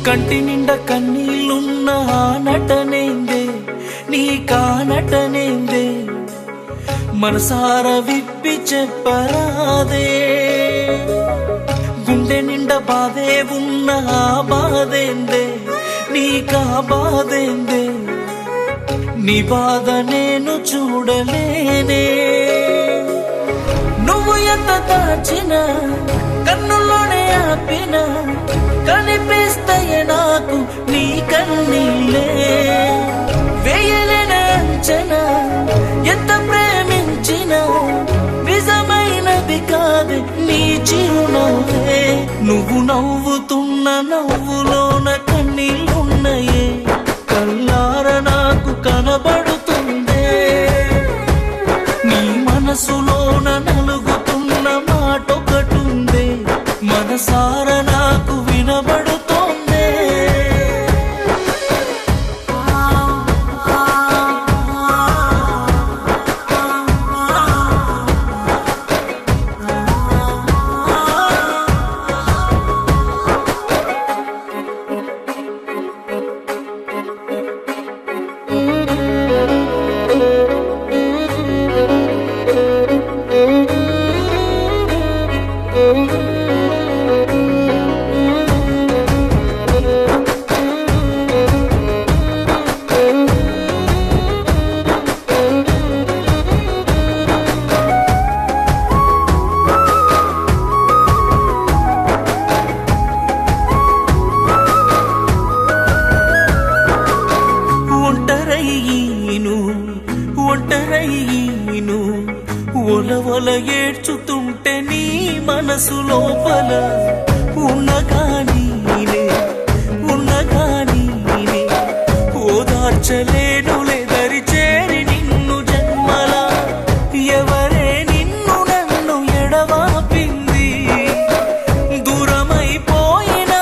కంటి నిండా కన్నీళ్ళున్న ఆ నటనేందే నీ కానటనేందే మనసార విప్పి చెప్పరాదే గుండె నిండా బాధే ఉన్న ఆ బాధేందే నీకా బాధేందే నీ బాధ నేను చూడలేనే నువ్వు ఎంత దాచినా కన్నుల్లోనే ఆపినా కనిపిస్తాయే నాకు నీ కన్నీళ్ళే వేయలేని అంచనా ఎంత ప్రేమించినా నిజమైనది కాదే నీ చిరునవ్వే నువ్వు నవ్వుతున్న నవ్వులోన కన్నీళ్ళున్నాయే కల్లార నాకు కనబడుతుందే నీ మనసులోన నలుగుతున్న మాటొకటుందే మనసార నాకు వినబడుతోందే ఒంటరయ్యను ఒలవల ఏడ్చుతుంటే నీ మనసు లోపల ఉన్నగానే ఓదార్చలేనులే దరి చేరి నిన్ను జన్మల ఎవరే నిన్ను నన్ను ఎడవాపింది దూరమైపోయినామె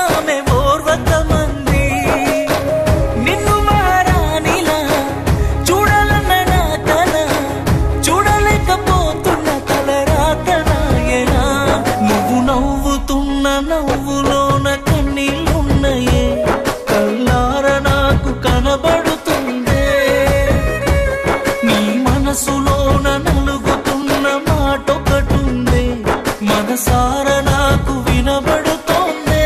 ఓర్వకమంది నిన్ను మారానిలా చూడాలన్న నా కల చూడలేకపోతున్న తలరాతనాయనా నువ్వు నవ్వుతున్న నవ్వులోన కన్నీళ్ళున్నాయే కల్లార నాకు కనబడుతుందే నీ మనసులోన నలుగుతున్న మాటొకటుందే మనసార నాకు వినబడుతోందే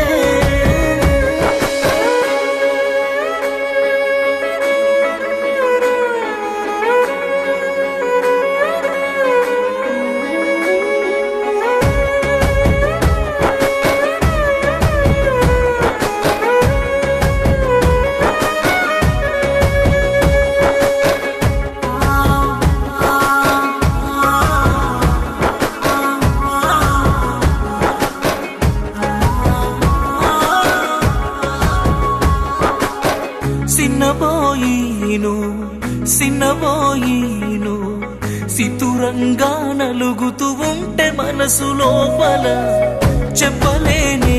సిన్నబోయిను సితురంగా నలుగుతూ ఉంటే మనసు లోపల చెప్పలేనే